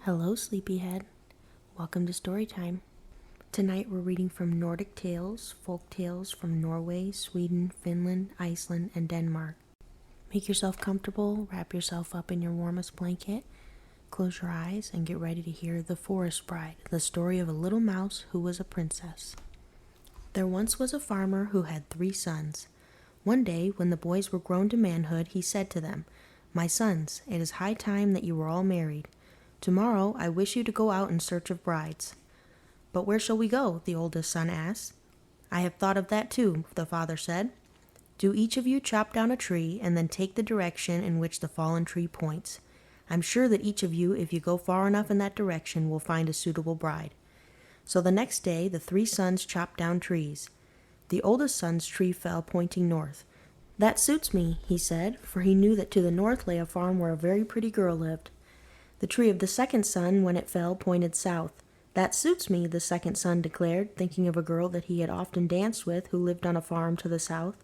Hello, sleepyhead. Welcome to Storytime. Tonight we're reading from Nordic Tales, folk tales from Norway, Sweden, Finland, Iceland, and Denmark. Make yourself comfortable, wrap yourself up in your warmest blanket, close your eyes, and get ready to hear The Forest Bride, the story of a little mouse who was a princess. There once was a farmer who had 3 sons. One day, when the boys were grown to manhood, he said to them, "My sons, it is high time that you were all married. Tomorrow I wish you to go out in search of brides." "But where shall we go?" the oldest son asked. "I have thought of that too," the father said. "Do each of you chop down a tree and then take the direction in which the fallen tree points. I'm sure that each of you, if you go far enough in that direction, will find a suitable bride." So the next day the 3 sons chopped down trees. The oldest son's tree fell pointing north. "That suits me," he said, for he knew that to the north lay a farm where a very pretty girl lived. The tree of the second son, when it fell, pointed south. "That suits me," the second son declared, thinking of a girl that he had often danced with who lived on a farm to the south.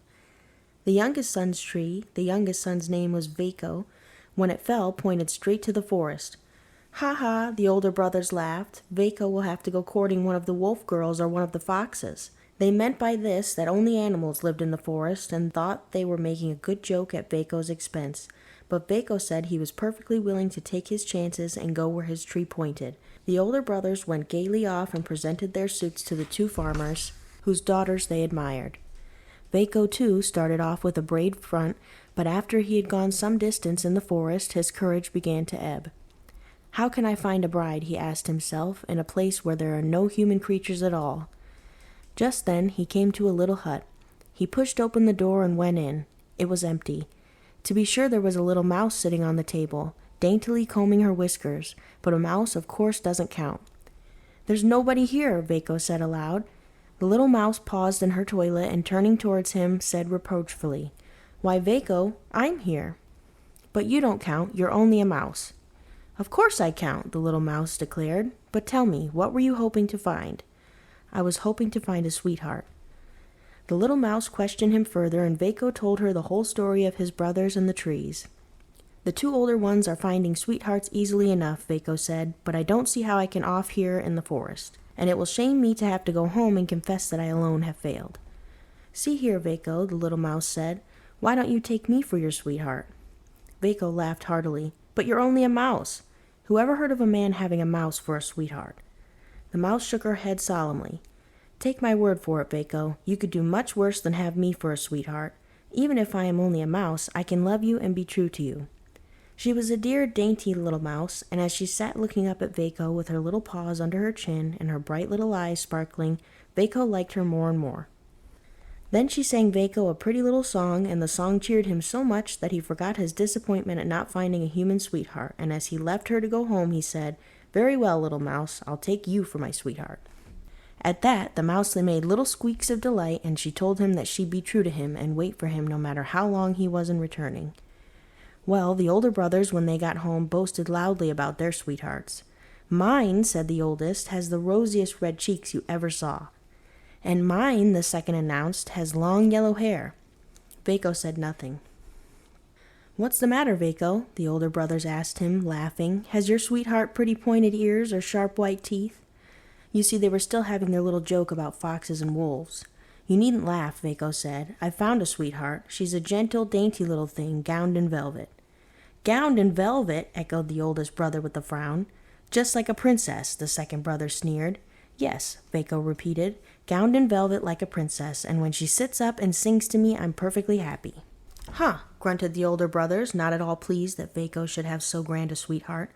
The youngest son's tree, the youngest son's name was Vaco, when it fell, pointed straight to the forest. "Ha ha," the older brothers laughed, "Vaco will have to go courting one of the wolf girls or one of the foxes." They meant by this that only animals lived in the forest and thought they were making a good joke at Vaco's expense. But Vaco said he was perfectly willing to take his chances and go where his tree pointed. The older brothers went gaily off and presented their suits to the 2 farmers, whose daughters they admired. Vaco, too, started off with a brave front, but after he had gone some distance in the forest, his courage began to ebb. "How can I find a bride," he asked himself, "in a place where there are no human creatures at all?" Just then he came to a little hut. He pushed open the door and went in. It was empty. To be sure, there was a little mouse sitting on the table, daintily combing her whiskers, but a mouse of course doesn't count. "There's nobody here," Vaco said aloud. The little mouse paused in her toilet and turning towards him said reproachfully, "Why, Vaco, I'm here." "But you don't count, you're only a mouse." "Of course I count," the little mouse declared, "but tell me, what were you hoping to find?" "I was hoping to find a sweetheart." The little mouse questioned him further, and Vaco told her the whole story of his brothers and the trees. "The 2 older ones are finding sweethearts easily enough," Vaco said, "but I don't see how I can off here in the forest, and it will shame me to have to go home and confess that I alone have failed." "See here, Vaco," the little mouse said, "why don't you take me for your sweetheart?" Vaco laughed heartily. "But you're only a mouse. Whoever heard of a man having a mouse for a sweetheart?" The mouse shook her head solemnly. "Take my word for it, Vaco, you could do much worse than have me for a sweetheart. Even if I am only a mouse, I can love you and be true to you." She was a dear, dainty little mouse, and as she sat looking up at Vaco with her little paws under her chin and her bright little eyes sparkling, Vaco liked her more and more. Then she sang Vaco a pretty little song, and the song cheered him so much that he forgot his disappointment at not finding a human sweetheart, and as he left her to go home, he said, "Very well, little mouse, I'll take you for my sweetheart." At that, the mouse made little squeaks of delight, and she told him that she'd be true to him and wait for him no matter how long he was in returning. Well, the older brothers, when they got home, boasted loudly about their sweethearts. "Mine," said the oldest, "has the rosiest red cheeks you ever saw." "And mine," the second announced, "has long yellow hair." Vaco said nothing. "What's the matter, Vaco?" the older brothers asked him, laughing. "Has your sweetheart pretty pointed ears or sharp white teeth?" You see, they were still having their little joke about foxes and wolves. "You needn't laugh," Vaco said. "I've found a sweetheart. She's a gentle, dainty little thing, gowned in velvet." "Gowned in velvet?" echoed the oldest brother with a frown. "Just like a princess," the second brother sneered. "Yes," Vaco repeated, "gowned in velvet like a princess, and when she sits up and sings to me, I'm perfectly happy." "Huh," grunted the older brothers, not at all pleased that Vaco should have so grand a sweetheart.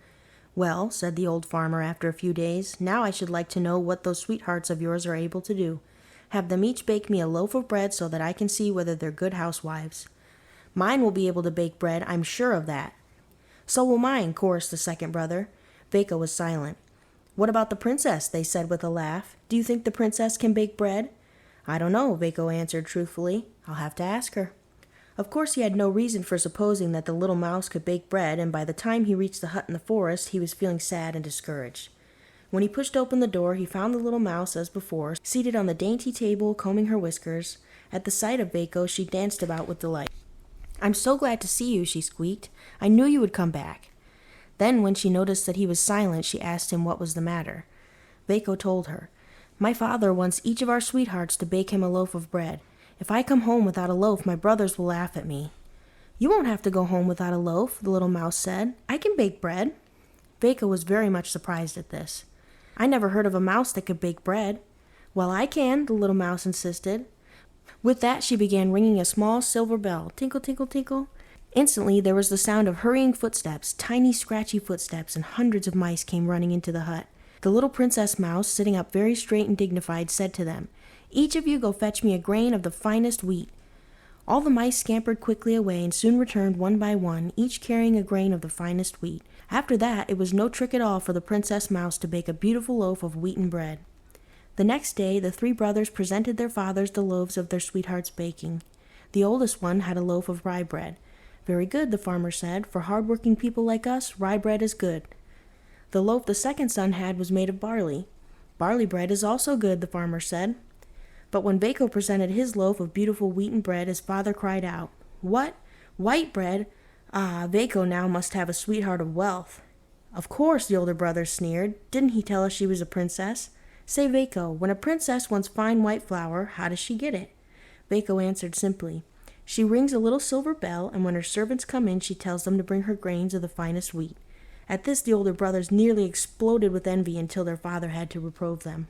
"Well," said the old farmer after a few days, "now I should like to know what those sweethearts of yours are able to do. Have them each bake me a loaf of bread so that I can see whether they're good housewives." "Mine will be able to bake bread, I'm sure of that." "So will mine," chorused the second brother. Vaco was silent. "What about the princess?" they said with a laugh. "Do you think the princess can bake bread?" "I don't know," Vaco answered truthfully. "I'll have to ask her." Of course he had no reason for supposing that the little mouse could bake bread, and by the time he reached the hut in the forest, he was feeling sad and discouraged. When he pushed open the door, he found the little mouse, as before, seated on the dainty table, combing her whiskers. At the sight of Vaco, she danced about with delight. "I'm so glad to see you," she squeaked. "I knew you would come back." Then, when she noticed that he was silent, she asked him what was the matter. Vaco told her, "My father wants each of our sweethearts to bake him a loaf of bread. If I come home without a loaf, my brothers will laugh at me." "You won't have to go home without a loaf," the little mouse said. "I can bake bread." Vaco was very much surprised at this. "I never heard of a mouse that could bake bread." "Well, I can," the little mouse insisted. With that, she began ringing a small silver bell. Tinkle, tinkle, tinkle. Instantly, there was the sound of hurrying footsteps, tiny scratchy footsteps, and hundreds of mice came running into the hut. The little Princess Mouse, sitting up very straight and dignified, said to them, "Each of you go fetch me a grain of the finest wheat." All the mice scampered quickly away and soon returned one by one, each carrying a grain of the finest wheat. After that, it was no trick at all for the Princess Mouse to bake a beautiful loaf of wheaten bread. The next day, the three brothers presented their fathers the loaves of their sweethearts' baking. The oldest one had a loaf of rye bread. "Very good," the farmer said. "For hard-working people like us, rye bread is good." The loaf the second son had was made of barley. "Barley bread is also good," the farmer said. But when Vaco presented his loaf of beautiful wheaten bread, his father cried out, "What? White bread? Ah, Vaco now must have a sweetheart of wealth." "Of course," the older brother sneered. "Didn't he tell us she was a princess? Say, Vaco, when a princess wants fine white flour, how does she get it?" Vaco answered simply, "She rings a little silver bell, and when her servants come in, she tells them to bring her grains of the finest wheat." At this, the older brothers nearly exploded with envy until their father had to reprove them.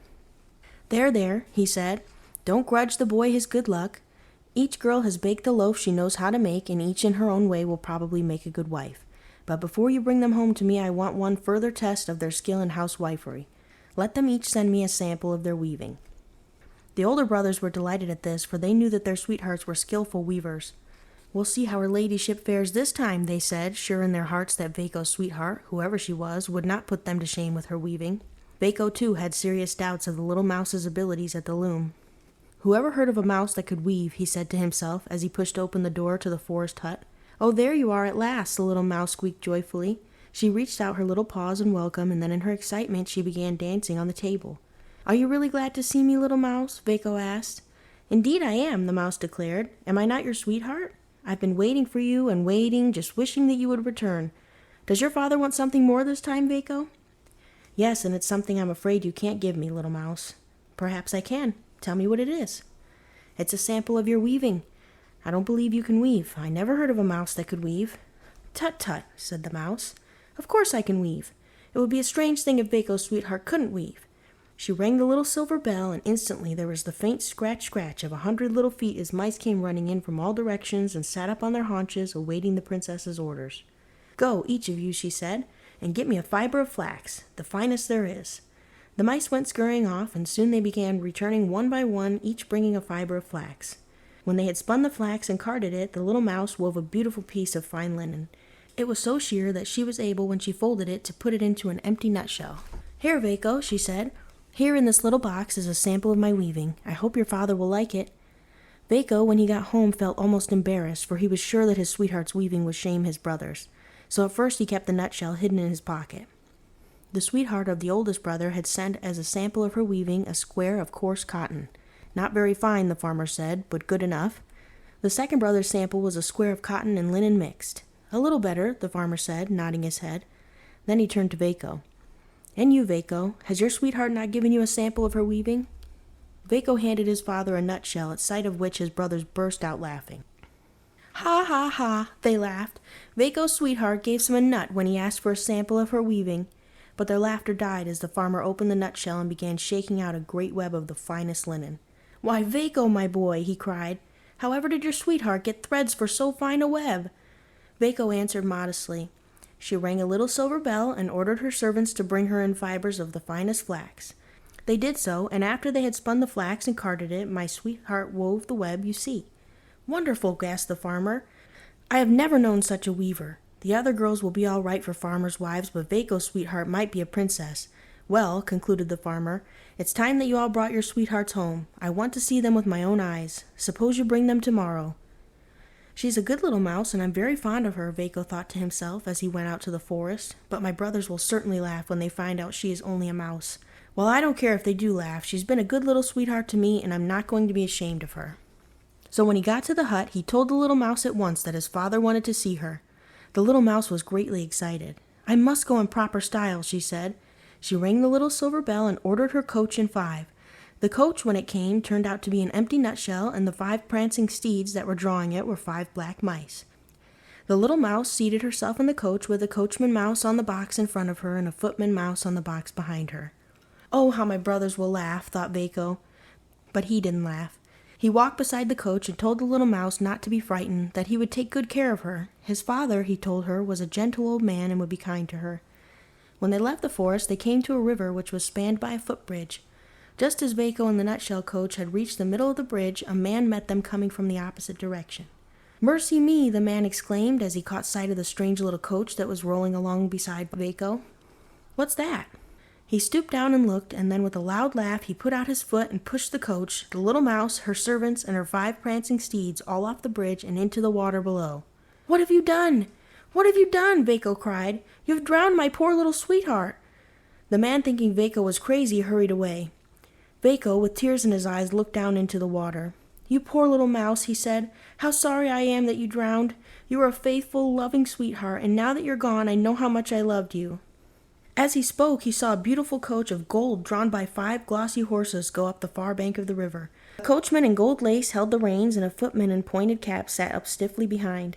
"There, there," he said. "Don't grudge the boy his good luck. Each girl has baked the loaf she knows how to make, and each in her own way will probably make a good wife. But before you bring them home to me, I want one further test of their skill in housewifery. Let them each send me a sample of their weaving." The older brothers were delighted at this, for they knew that their sweethearts were skillful weavers. "We'll see how her ladyship fares this time," they said, sure in their hearts that Vaco's sweetheart, whoever she was, would not put them to shame with her weaving. Vaco, too, had serious doubts of the little mouse's abilities at the loom. "Whoever heard of a mouse that could weave?" he said to himself as he pushed open the door to the forest hut. "Oh, there you are at last," the little mouse squeaked joyfully. She reached out her little paws in welcome, and then in her excitement she began dancing on the table. "Are you really glad to see me, little mouse?" Vaco asked. "Indeed I am," the mouse declared. "Am I not your sweetheart? I've been waiting for you and waiting, just wishing that you would return. Does your father want something more this time, Vaco?" "Yes, and it's something I'm afraid you can't give me, little mouse." "Perhaps I can. Tell me what it is." "It's a sample of your weaving. I don't believe you can weave. I never heard of a mouse that could weave." "Tut, tut," said the mouse. "Of course I can weave. It would be a strange thing if Vaco's sweetheart couldn't weave." She rang the little silver bell, and instantly there was the faint scratch-scratch of 100 little feet as mice came running in from all directions and sat up on their haunches, awaiting the princess's orders. "Go, each of you," she said, "and get me a fiber of flax, the finest there is." The mice went scurrying off, and soon they began returning one by one, each bringing a fiber of flax. When they had spun the flax and carded it, the little mouse wove a beautiful piece of fine linen. It was so sheer that she was able, when she folded it, to put it into an empty nutshell. "Here, Vaco," she said. "Here in this little box is a sample of my weaving. I hope your father will like it." Vaco, when he got home, felt almost embarrassed, for he was sure that his sweetheart's weaving would shame his brothers. So at first he kept the nutshell hidden in his pocket. The sweetheart of the oldest brother had sent as a sample of her weaving a square of coarse cotton. "Not very fine," the farmer said, "but good enough." The second brother's sample was a square of cotton and linen mixed. "A little better," the farmer said, nodding his head. Then he turned to Vaco. "And you, Vaco, has your sweetheart not given you a sample of her weaving?" Vaco handed his father a nutshell, at sight of which his brothers burst out laughing. "Ha, ha, ha," they laughed. "Vaco's sweetheart gave some a nut when he asked for a sample of her weaving." But their laughter died as the farmer opened the nutshell and began shaking out a great web of the finest linen. "Why, Vaco, my boy," he cried, "however did your sweetheart get threads for so fine a web?" Vaco answered modestly. She rang a little silver bell and ordered her servants to bring her in fibers of the finest flax. They did so, and after they had spun the flax and carded it, my sweetheart wove the web you see. "Wonderful," gasped the farmer. "I have never known such a weaver. The other girls will be all right for farmers' wives, but Vaco's sweetheart might be a princess. Well," concluded the farmer, "it's time that you all brought your sweethearts home. I want to see them with my own eyes. Suppose you bring them tomorrow." "She's a good little mouse, and I'm very fond of her," Vaco thought to himself as he went out to the forest, "but my brothers will certainly laugh when they find out she is only a mouse. Well, I don't care if they do laugh. She's been a good little sweetheart to me, and I'm not going to be ashamed of her." So when he got to the hut, he told the little mouse at once that his father wanted to see her. The little mouse was greatly excited. "I must go in proper style," she said. She rang the little silver bell and ordered her coach in 5. The coach, when it came, turned out to be an empty nutshell, and the 5 prancing steeds that were drawing it were 5 black mice. The little mouse seated herself in the coach with a coachman mouse on the box in front of her and a footman mouse on the box behind her. "Oh, how my brothers will laugh," thought Vaco. But he didn't laugh. He walked beside the coach and told the little mouse not to be frightened, that he would take good care of her. His father, he told her, was a gentle old man and would be kind to her. When they left the forest, they came to a river which was spanned by a footbridge. Just as Vaco and the nutshell coach had reached the middle of the bridge, a man met them coming from the opposite direction. "Mercy me," the man exclaimed as he caught sight of the strange little coach that was rolling along beside Vaco. "What's that?" He stooped down and looked, and then with a loud laugh he put out his foot and pushed the coach, the little mouse, her servants, and her 5 prancing steeds all off the bridge and into the water below. "What have you done? What have you done?" Vaco cried. "You have drowned my poor little sweetheart." The man, thinking Vaco was crazy, hurried away. Vaco, with tears in his eyes, looked down into the water. "You poor little mouse," he said. "How sorry I am that you drowned. You were a faithful, loving sweetheart, and now that you're gone, I know how much I loved you." As he spoke, he saw a beautiful coach of gold drawn by 5 glossy horses go up the far bank of the river. A coachman in gold lace held the reins, and a footman in pointed cap sat up stiffly behind.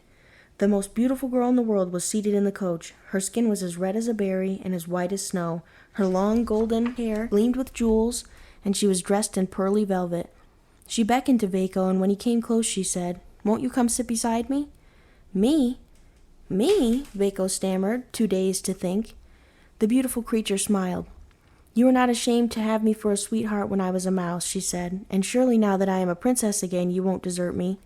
The most beautiful girl in the world was seated in the coach. Her skin was as red as a berry and as white as snow. Her long golden hair gleamed with jewels, and she was dressed in pearly velvet. She beckoned to Vaco, and when he came close, she said, "Won't you come sit beside me?" "Me? Me?" Vaco stammered, too dazed to think. The beautiful creature smiled. "You were not ashamed to have me for a sweetheart when I was a mouse," she said, "and surely now that I am a princess again, you won't desert me."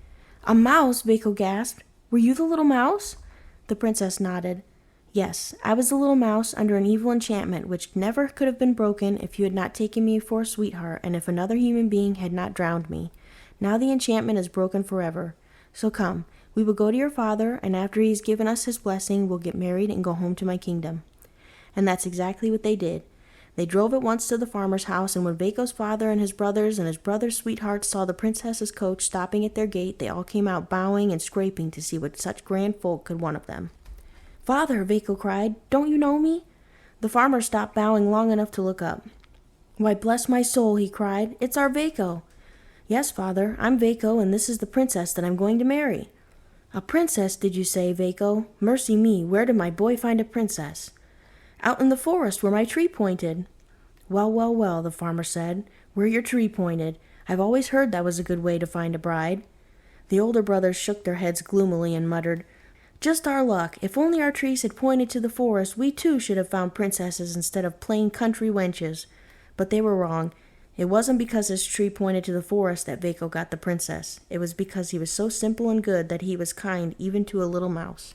"A mouse?" Vaco gasped. "Were you the little mouse?" The princess nodded. "Yes, I was the little mouse under an evil enchantment which never could have been broken if you had not taken me for a sweetheart and if another human being had not drowned me. Now the enchantment is broken forever. So come, we will go to your father, and after he has given us his blessing, we'll get married and go home to my kingdom." And that's exactly what they did. They drove at once to the farmer's house, and when Vaco's father and his brother's sweethearts saw the princess's coach stopping at their gate, they all came out bowing and scraping to see what such grand folk could want of them. "Father," Vaco cried, "don't you know me?" The farmer stopped bowing long enough to look up. "Why, bless my soul," he cried, "it's our Vaco." "Yes, father, I'm Vaco, and this is the princess that I'm going to marry." "A princess, did you say, Vaco? Mercy me, where did my boy find a princess?" "Out in the forest where my tree pointed." "Well, well, well," the farmer said, "where your tree pointed. I've always heard that was a good way to find a bride." The older brothers shook their heads gloomily and muttered, "Just our luck. If only our trees had pointed to the forest, we too should have found princesses instead of plain country wenches." But they were wrong. It wasn't because his tree pointed to the forest that Vaco got the princess. It was because he was so simple and good that he was kind even to a little mouse.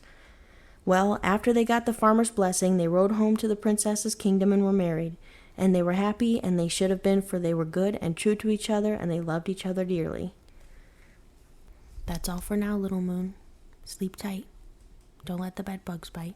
Well, after they got the farmer's blessing, they rode home to the princess's kingdom and were married. And they were happy, and they should have been, for they were good and true to each other, and they loved each other dearly. That's all for now, little moon. Sleep tight. Don't let the bed bugs bite.